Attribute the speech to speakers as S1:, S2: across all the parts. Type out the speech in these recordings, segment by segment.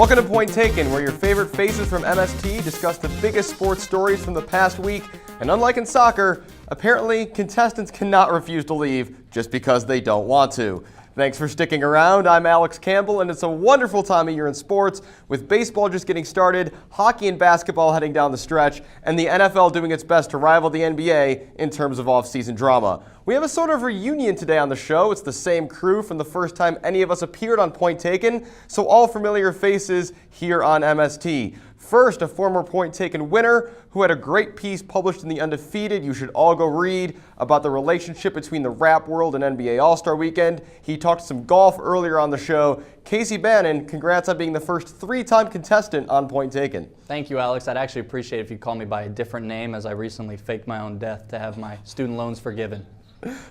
S1: Welcome to Point Taken, where your favorite faces from MST discuss the biggest sports stories from the past week. And unlike in soccer, apparently contestants cannot refuse to leave just because they don't want to. Thanks for sticking around. I'm Alex Campbell, and it's a wonderful time of year in sports, with baseball just getting started, hockey and basketball heading down the stretch, and the NFL doing its best to rival the NBA in terms of off-season drama. We have a sort of reunion today on the show. It's the same crew from the first time any of us appeared on Point Taken, so all familiar faces here on MST. First, a former Point Taken winner who had a great piece published in The Undefeated you should all go read about the relationship between the rap world and NBA All-Star Weekend. He talked some golf earlier on the show. Casey Bannon, congrats on being the first three-time contestant on Point Taken.
S2: Thank you, Alex. I'd actually appreciate it if you call me by a different name, as I recently faked my own death to have my student loans forgiven.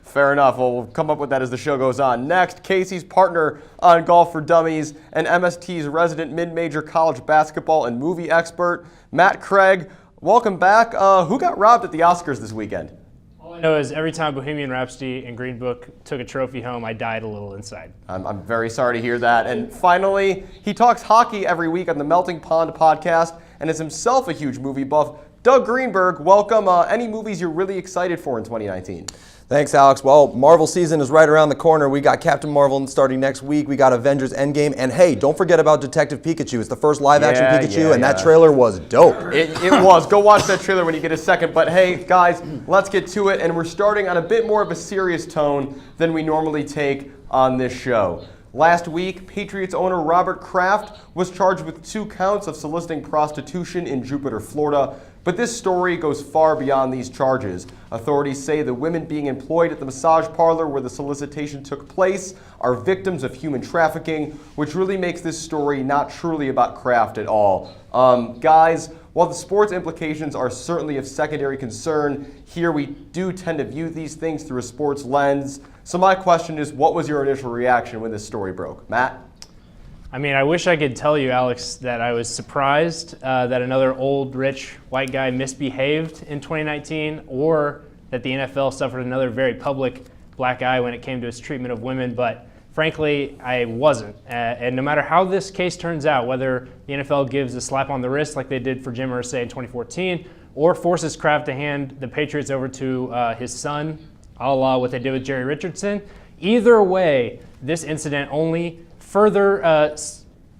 S1: Fair enough. Well, we'll come up with that as the show goes on. Next, Casey's partner on Golf for Dummies and MST's resident mid-major college basketball and movie expert, Matt Craig. Welcome back. Who got robbed at the Oscars this weekend?
S3: All I know is every time Bohemian Rhapsody and Green Book took a trophy home, I died a little inside.
S1: I'm very sorry to hear that. And finally, he talks hockey every week on the Melting Pond podcast and is himself a huge movie buff. Doug Greenberg, welcome. Any movies you're really excited for in 2019?
S4: Thanks, Alex. Well, Marvel season is right around the corner. We got Captain Marvel starting next week. We got Avengers Endgame. And hey, don't forget about Detective Pikachu. It's the first live-action Pikachu, and that trailer was dope.
S1: It was. Go watch that trailer when you get a second. But hey, guys, let's get to it. And we're starting on a bit more of a serious tone than we normally take on this show. Last week, Patriots owner Robert Kraft was charged with 2 counts of soliciting prostitution in Jupiter, Florida. But this story goes far beyond these charges. Authorities say the women being employed at the massage parlor where the solicitation took place are victims of human trafficking, which really makes this story not truly about Kraft at all. Guys, while the sports implications are certainly of secondary concern, here we do tend to view these things through a sports lens. So my question is, what was your initial reaction when this story broke? Matt?
S3: I mean, I wish I could tell you, Alex, that I was surprised that another old, rich, white guy misbehaved in 2019, or that the NFL suffered another very public black eye when it came to its treatment of women. But frankly, I wasn't. And no matter how this case turns out, whether the NFL gives a slap on the wrist like they did for Jim Irsay in 2014, or forces Kraft to hand the Patriots over to his son, a la what they did with Jerry Richardson, either way, this incident only further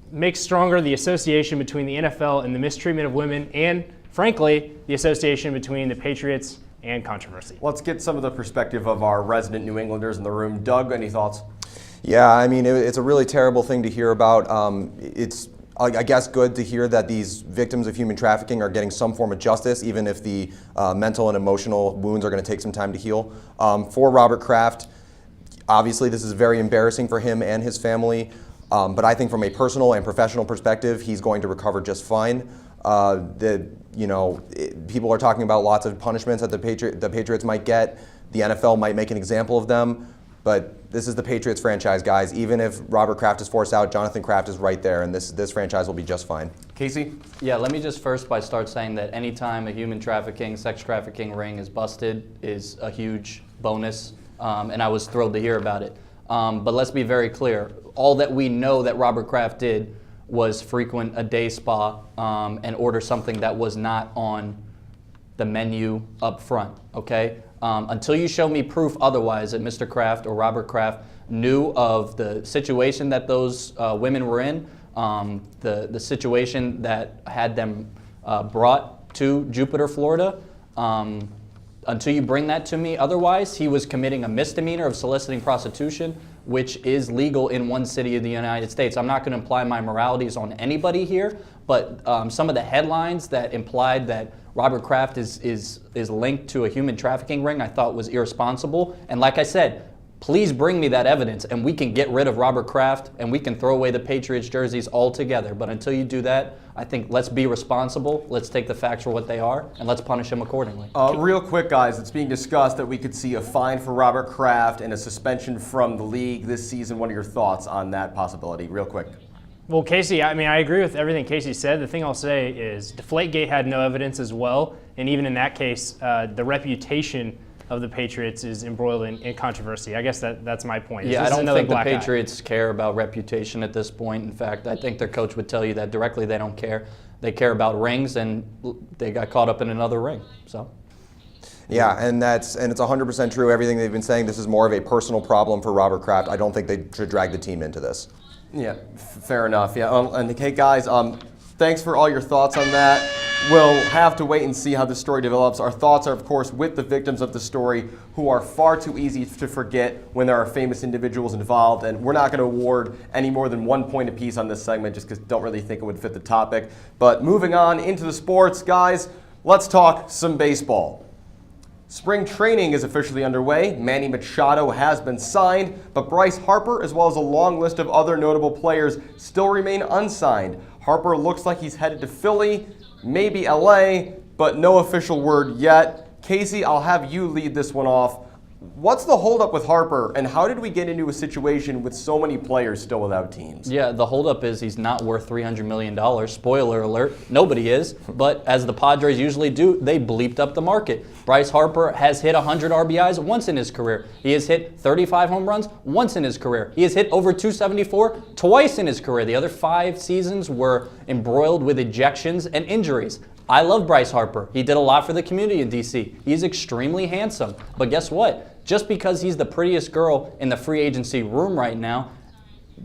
S3: makes stronger the association between the NFL and the mistreatment of women, and frankly, the association between the Patriots and controversy.
S1: Let's get some of the perspective of our resident New Englanders in the room. Doug, any thoughts?
S4: Yeah, I mean, it's a really terrible thing to hear about. It's, I guess, good to hear that these victims of human trafficking are getting some form of justice, even if the mental and emotional wounds are going to take some time to heal. For Robert Kraft, obviously, this is very embarrassing for him and his family, but I think from a personal and professional perspective, he's going to recover just fine. People are talking about lots of punishments that the Patriots might get. The NFL might make an example of them, but this is the Patriots franchise, guys. Even if Robert Kraft is forced out, Jonathan Kraft is right there, and this franchise will be just fine.
S1: Casey?
S2: Yeah, let me just first start saying that anytime a human trafficking, sex trafficking ring is busted is a huge bonus. And I was thrilled to hear about it. But let's be very clear. All that we know that Robert Kraft did was frequent a day spa and order something that was not on the menu up front, okay? Until you show me proof otherwise that Mr. Kraft or Robert Kraft knew of the situation that those women were in, the situation that had them brought to Jupiter, Florida, until you bring that to me, otherwise, he was committing a misdemeanor of soliciting prostitution, which is legal in one city of the United States. I'm not going to imply my moralities on anybody here, but some of the headlines that implied that Robert Kraft is linked to a human trafficking ring, I thought was irresponsible. And like I said, please bring me that evidence, and we can get rid of Robert Kraft, and we can throw away the Patriots jerseys altogether. But until you do that, I think let's be responsible, let's take the facts for what they are, and let's punish him accordingly.
S1: Real quick, guys, it's being discussed that we could see a fine for Robert Kraft and a suspension from the league this season. What are your thoughts on that possibility? Real quick.
S3: Well, Casey, I mean, I agree with everything Casey said. The thing I'll say is Deflategate had no evidence as well, and even in that case, the reputation of the Patriots is embroiled in controversy. I guess that's my point.
S2: Yeah, I
S3: This is
S2: don't
S3: another
S2: think the
S3: black eye.
S2: Patriots care about reputation at this point. In fact, I think their coach would tell you that directly they don't care. They care about rings, and they got caught up in another ring. So.
S4: Yeah, and it's 100% true. Everything they've been saying. This is more of a personal problem for Robert Kraft. I don't think they should drag the team into this.
S1: Yeah, fair enough. Yeah, and hey guys, thanks for all your thoughts on that. We'll have to wait and see how the story develops. Our thoughts are, of course, with the victims of the story, who are far too easy to forget when there are famous individuals involved. And we're not going to award any more than 1 point apiece on this segment, just because don't really think it would fit the topic. But moving on into the sports, guys, let's talk some baseball. Spring training is officially underway. Manny Machado has been signed, but Bryce Harper, as well as a long list of other notable players, still remain unsigned. Harper looks like he's headed to Philly, maybe LA, but no official word yet. Casey, I'll have you lead this one off. What's the holdup with Harper, and how did we get into a situation with so many players still without teams?
S2: Yeah, the holdup is he's not worth $300 million. Spoiler alert, nobody is. But as the Padres usually do, they bleeped up the market. Bryce Harper has hit 100 RBIs once in his career. He has hit 35 home runs once in his career. He has hit over 274 twice in his career. The other 5 seasons were embroiled with ejections and injuries. I love Bryce Harper. He did a lot for the community in D.C. He's extremely handsome. But guess what? Just because he's the prettiest girl in the free agency room right now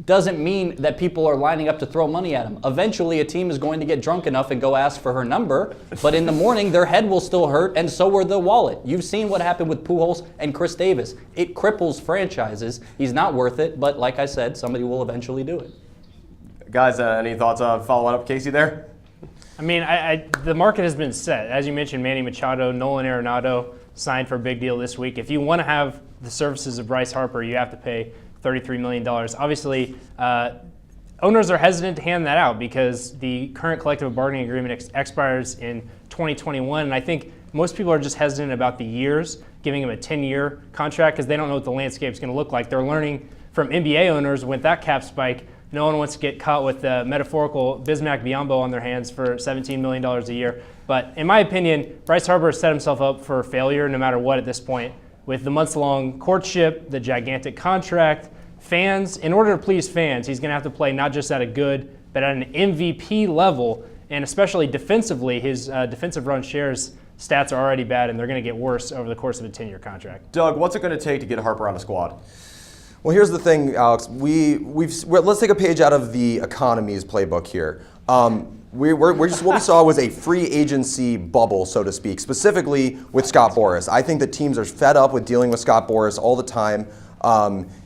S2: doesn't mean that people are lining up to throw money at him. Eventually, a team is going to get drunk enough and go ask for her number, but in the morning, their head will still hurt, and so will their wallet. You've seen what happened with Pujols and Chris Davis. It cripples franchises. He's not worth it, but like I said, somebody will eventually do it.
S1: Guys, any thoughts on following up Casey there?
S3: I mean, the market has been set. As you mentioned, Manny Machado, Nolan Arenado signed for a big deal this week. If you want to have the services of Bryce Harper, you have to pay $33 million. Obviously, owners are hesitant to hand that out because the current collective bargaining agreement expires in 2021. And I think most people are just hesitant about the years, giving him a 10-year contract because they don't know what the landscape is going to look like. They're learning from NBA owners with that cap spike. No one wants to get caught with metaphorical Bismack Biyombo on their hands for $17 million a year. But in my opinion, Bryce Harper has set himself up for failure no matter what at this point. With the months-long courtship, the gigantic contract, fans, in order to please fans, he's going to have to play not just at a good, but at an MVP level. And especially defensively, his defensive run shares stats are already bad, and they're going to get worse over the course of a 10-year contract.
S1: Doug, what's it going to take to get Harper on the squad?
S4: Well, here's the thing, Alex. Let's take a page out of the economy's playbook here. What we saw was a free agency bubble, so to speak, specifically with Scott Boras. I think that teams are fed up with dealing with Scott Boras all the time.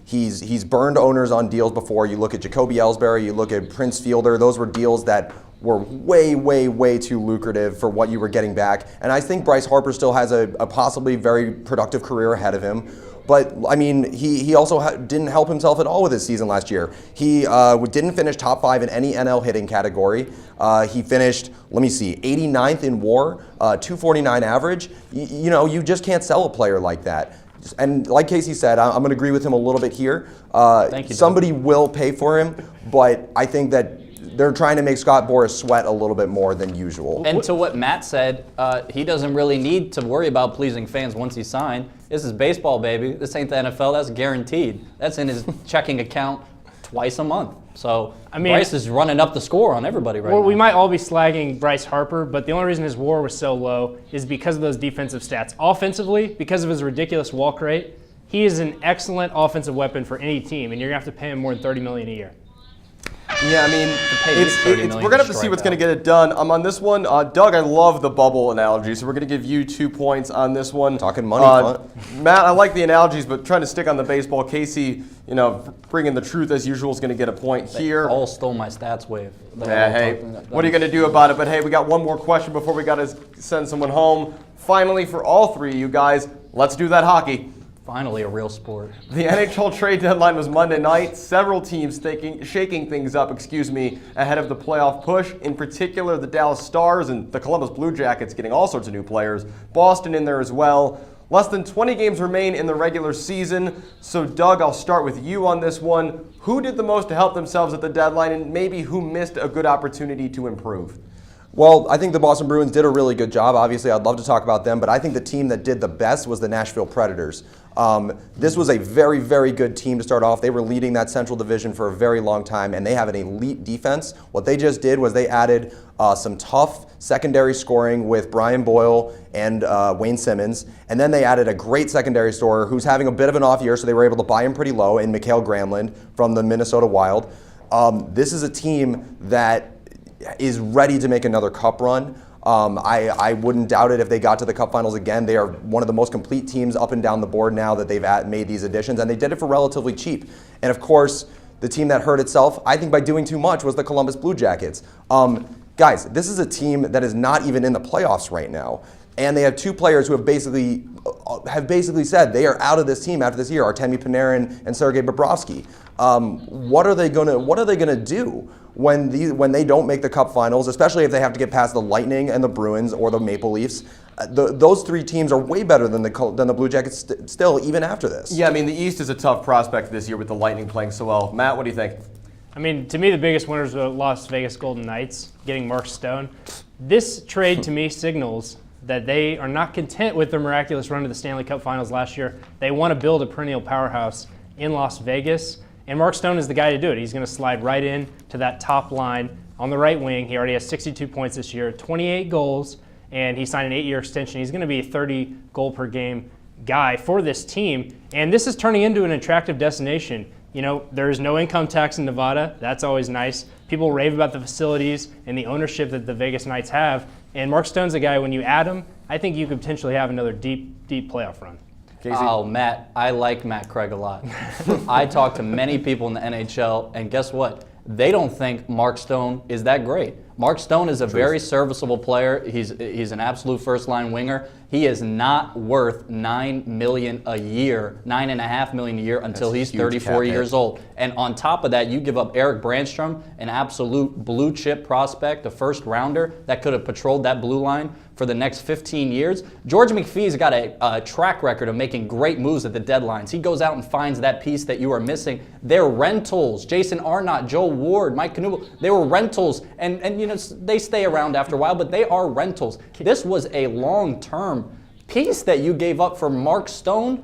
S4: He's burned owners on deals before. You look at Jacoby Ellsbury, you look at Prince Fielder. Those were deals that were way, way, way too lucrative for what you were getting back. And I think Bryce Harper still has a possibly very productive career ahead of him. But, I mean, he also didn't help himself at all with his season last year. He didn't finish top 5 in any NL hitting category. He finished, 89th in WAR, 249 average. You just can't sell a player like that. And like Casey said, I'm going to agree with him a little bit here.
S2: Thank you,
S4: somebody will pay for him, but I think that they're trying to make Scott Boras sweat a little bit more than usual.
S2: And to what Matt said, he doesn't really need to worry about pleasing fans once he's signed. This is baseball, baby. This ain't the NFL. That's guaranteed. That's in his checking account twice a month. So Bryce is running up the score on everybody right now.
S3: We might all be slagging Bryce Harper, but the only reason his WAR was so low is because of those defensive stats. Offensively, because of his ridiculous walk rate, he is an excellent offensive weapon for any team, and you're going to have to pay him more than $30 million a year.
S1: Yeah, I mean, we're going to have to see what's going to get it done. On this one, Doug, I love the bubble analogy, so we're going to give you 2 points on this one.
S4: Talking money,
S1: Matt, I like the analogies, but trying to stick on the baseball. Casey, bringing the truth as usual is going to get a point here.
S2: They all stole my stats wave.
S1: Yeah, hey, what are you going to do about it? But hey, we got one more question before we got to send someone home. Finally, for all 3 of you guys, let's do that hockey.
S2: Finally, a real sport.
S1: The NHL trade deadline was Monday night. Several teams shaking things up, ahead of the playoff push. In particular, the Dallas Stars and the Columbus Blue Jackets getting all sorts of new players. Boston in there as well. Less than 20 games remain in the regular season. So, Doug, I'll start with you on this one. Who did the most to help themselves at the deadline, and maybe who missed a good opportunity to improve?
S4: Well, I think the Boston Bruins did a really good job. Obviously, I'd love to talk about them, but I think the team that did the best was the Nashville Predators. This was a very, very good team to start off. They were leading that Central Division for a very long time, and they have an elite defense. What they just did was they added some tough secondary scoring with Brian Boyle and Wayne Simmons, and then they added a great secondary scorer who's having a bit of an off year, so they were able to buy him pretty low in Mikael Granlund from the Minnesota Wild. This is a team that is ready to make another cup run. I wouldn't doubt it if they got to the Cup Finals again. They are one of the most complete teams up and down the board now that they've made these additions, and they did it for relatively cheap. And of course, the team that hurt itself, I think by doing too much, was the Columbus Blue Jackets. Guys, this is a team that is not even in the playoffs right now, and they have two players who have basically said they are out of this team after this year: Artemi Panarin and Sergei Bobrovsky. What are they gonna do when they don't make the Cup Finals, especially if they have to get past the Lightning and the Bruins or the Maple Leafs? Those three teams are way better than the Blue Jackets still, even after this.
S1: Yeah, I mean, the East is a tough prospect this year with the Lightning playing so well. Matt, what do you think?
S3: I mean, to me, the biggest winners were the Las Vegas Golden Knights getting Mark Stone. This trade, to me, signals that they are not content with their miraculous run to the Stanley Cup Finals last year. They want to build a perennial powerhouse in Las Vegas, and Mark Stone is the guy to do it. He's going to slide right in to that top line on the right wing. He already has 62 points this year, 28 goals, and he signed an 8-year extension. He's going to be a 30-goal-per-game guy for this team, and this is turning into an attractive destination. You know, there's no income tax in Nevada. That's always nice. People rave about the facilities and the ownership that the Vegas Knights have. And Mark Stone's a guy, when you add him, I think you could potentially have another deep, deep playoff run.
S1: Casey?
S2: Oh, Matt, I like Matt Craig a lot. I talked to many people in the NHL, and guess what? They don't think Mark Stone is that great. Mark Stone is a very serviceable player. He's an absolute first-line winger. He is not worth $9 million a year, $9.5 million a year until he's 34 years old. And on top of that, you give up Eric Brandstrom, an absolute blue-chip prospect, a first-rounder that could have patrolled that blue line for the next 15 years. George McPhee's got a track record of making great moves at the deadlines. He goes out and finds that piece that you are missing. They're rentals. Jason Arnott, Joe Ward, Mike Knuble, they were rentals. And you know, they stay around after a while, but they are rentals. This was a long-term piece that you gave up for Mark Stone.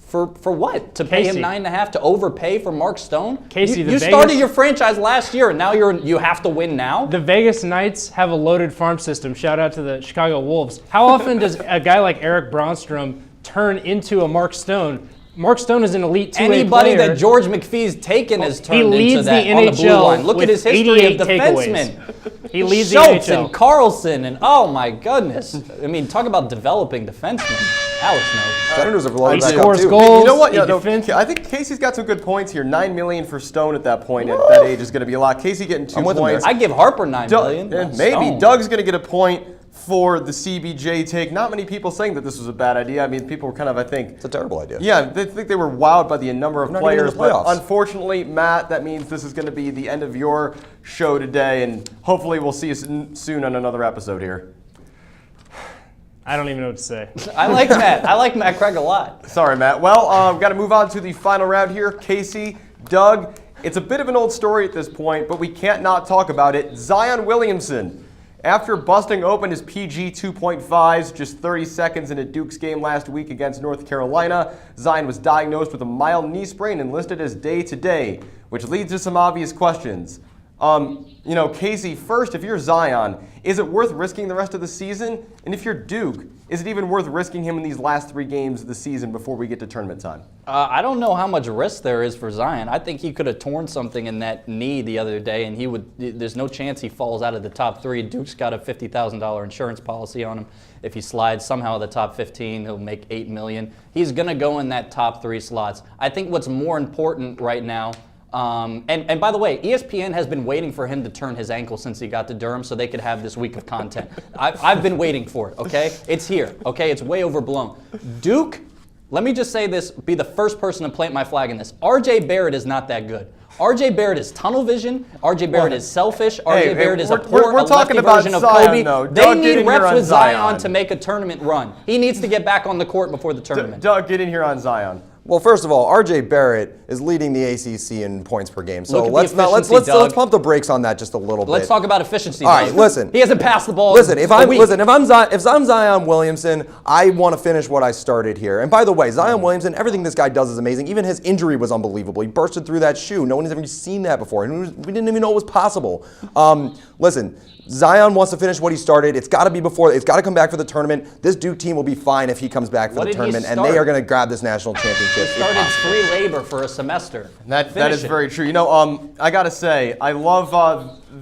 S2: For what? To pay him $9.5 to overpay for Mark Stone?
S3: Casey,
S2: you started your franchise last year, and now you have to win now?
S3: The Vegas Knights have a loaded farm system. Shout out to the Chicago Wolves. How often does a guy like Eric Brandstrom turn into a Mark Stone? Mark Stone is an elite two-way player.
S2: Anybody that George McPhee's taken has turned into that on the blue line. Look at his history of defensemen.
S3: He leads
S2: Schultz
S3: the NHL.
S2: and Carlson and oh my goodness. I mean, talk about developing defensemen. Alex knows.
S4: Senators have loaded
S3: He
S4: back up
S3: scores
S4: too.
S3: goals.
S1: You know what?
S3: He
S1: Yeah, no,
S3: defends.
S1: I think Casey's got some good points here. $9 million for Stone at that point. At that age is going to be a lot. Casey getting 2
S4: I'm with him
S1: points.
S4: there.
S2: I give Harper $9 million.
S1: And
S2: not
S1: maybe
S2: Stone.
S1: Doug's going to get a point for the CBJ take. Not many people saying that this was a bad idea. I mean, people were kind of, I think,
S4: It's a terrible idea.
S1: yeah, they think they were wowed by the number of
S4: They're not even in
S1: players.
S4: the
S1: But
S4: playoffs.
S1: unfortunately, Matt, that means this is going to be the end of your show today, and hopefully we'll see you soon on another episode here.
S3: I don't even know what to say.
S2: I like Matt. I like Matt Craig a lot.
S1: Sorry, Matt. Well, we've got to move on to the final round here. Casey, Doug, it's a bit of an old story at this point, but we can't not talk about it. Zion Williamson, after busting open his PG 2.5s just 30 seconds in a Dukes game last week against North Carolina, Zion was diagnosed with a mild knee sprain and listed as day-to-day, which leads to some obvious questions. You know, Casey, first, if you're Zion, is it worth risking the rest of the season? And if you're Duke, is it even worth risking him in these last 3 games of the season before we get to tournament time?
S2: I don't know how much risk there is for Zion. I think he could have torn something in that knee the other day, and there's no chance he falls out of the top 3. Duke's got a $50,000 insurance policy on him. If he slides somehow the top 15, he'll make $8 million. He's going to go in that top 3 slots. I think what's more important right now, and by the way, ESPN has been waiting for him to turn his ankle since he got to Durham so they could have this week of content. I've been waiting for it, okay? It's here, okay? It's way overblown. Duke, let me just say this, be the first person to plant my flag in this. RJ Barrett is not that good. RJ Barrett is tunnel vision. RJ Barrett is selfish. RJ Barrett is a poor
S1: we're talking about
S2: version of
S1: Zion,
S2: Kobe.
S1: though.
S2: They
S1: Doug, get
S2: need
S1: in here
S2: reps
S1: on
S2: with Zion
S1: Zion
S2: to make a tournament run. He needs to get back on the court before the tournament.
S1: Doug, get in here on Zion.
S4: Well, first of all, R.J. Barrett is leading the ACC in points per game. So
S2: Look at the
S4: let's
S2: efficiency,
S4: pump the brakes on that just a little bit.
S2: Let's talk about efficiency.
S4: All right,
S2: Doug.
S4: listen.
S2: He hasn't passed the ball.
S4: Listen, if I'm
S2: Zion,
S4: Zion Williamson, I want to finish what I started here. And by the way, Zion Williamson, everything this guy does is amazing. Even his injury was unbelievable. He bursted through that shoe. No one has ever seen that before. We didn't even know it was possible. Listen, Zion wants to finish what he started. It's got to be before. It's got to come back for the tournament. This Duke team will be fine if he comes back for the tournament, and they are going to grab this national championship.
S2: started free labor for a semester.
S1: That is very true. You know, I gotta say, I love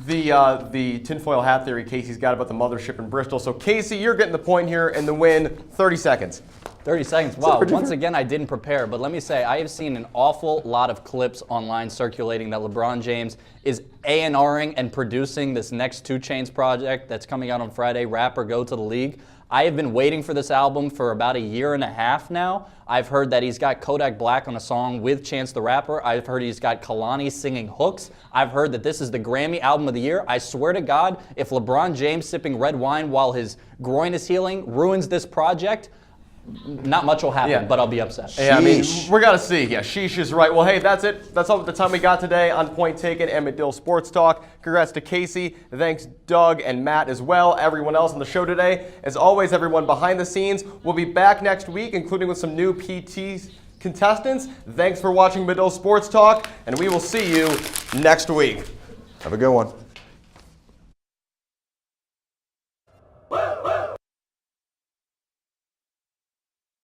S1: the tinfoil hat theory Casey's got about the mothership in Bristol. So Casey, you're getting the point here, and the win, 30 seconds.
S2: 30 seconds. Wow. Once again, I didn't prepare, but let me say, I have seen an awful lot of clips online circulating that LeBron James is A&Ring and producing this next 2 Chainz project that's coming out on Friday, Rap or Go to the League. I have been waiting for this album for about 1.5 years now. I've heard that he's got Kodak Black on a song with Chance the Rapper. I've heard he's got Kalani singing hooks. I've heard that this is the Grammy Album of the Year. I swear to God, if LeBron James sipping red wine while his groin is healing ruins this project, not much will happen, but I'll be upset.
S1: Yeah, I mean, we're going to see. Yeah, sheesh is right. Well, hey, that's it. That's all the time we got today on Point Taken and Medill Sports Talk. Congrats to Casey. Thanks, Doug and Matt as well. Everyone else on the show today. As always, everyone behind the scenes. We'll be back next week, including with some new PT contestants. Thanks for watching Medill Sports Talk, and we will see you next week.
S4: Have a good one.